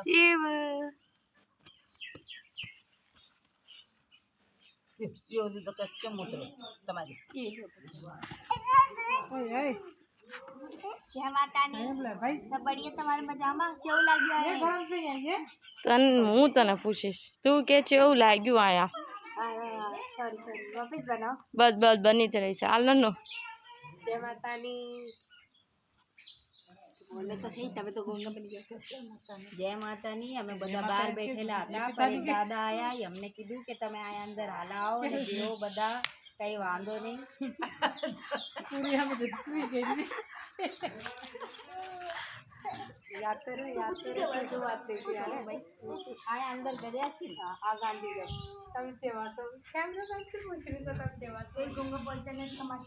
શિવ तो कच्चे मूत्र तुम्हारी जय माता दी सब बढ़िया तुम्हारे मजामा केव लाग्यो તન હું તને પૂછીશ તું કે કેવું લાગ્યું આયા सॉरी सॉरी वापस बनाओ બસ બસ બની જ રહી છે હાલ નો जय माता दी बोले तो सही तबे तो गंगा बनी गया जय माता नी અમે બધા બહાર બેઠેલા હતા પર એક દાદા આયા એમને કીધું કે તમે આયા અંદર હાલાઓ ને જેવો બધા કઈ વાંધો નહીં પૂરી અમે જતી ગઈ याद करो जो बात थी यार भाई आया अंदर गया थी आ गांधी गए तब तेवा तो कैमरा बैठ के पूछ रही तो तब तेवा कोई गंगा बोलते नहीं समाज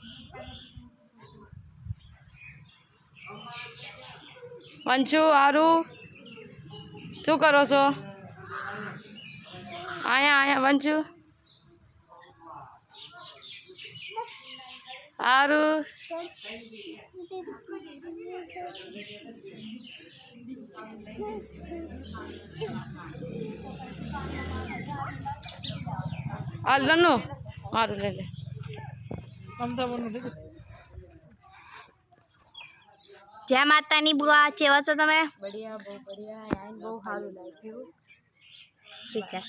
વંશુ આરું શું કરો છો આયા આયા વંશુ આરું હાલ નનો મારું લે લે जय माता नी बुआ केवा छो तमे बढ़िया आइन बहु सारू लाग्યું ठीक है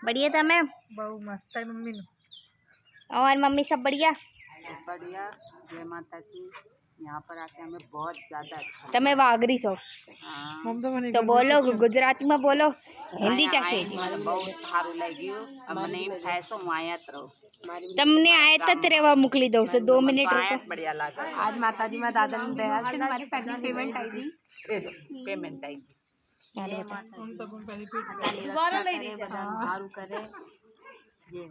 बढ़िया तमे बहु मस्त है मम्मी नु और मम्मी सब बढ़िया बढ़िया जय माता की यहाँ पर आके हमें बहुत ज्यादा अच्छा तमे वागरी सो हाँ तो बोलो गुजराती में बोलो हिंदी चाहे મને બહુ સારું લાગ્યું મને એમ થાય છે હું અહીંયા જ રહું तमने आए तक रेवा मोकली दो से 2 मिनट અહીંયા रुको જ बढ़िया लागे आज माताजी में दादा ने दया से हमारी पहली पेमेंट आई थी पेमेंट आई अरे दोबारा ले रही है सारू करे जय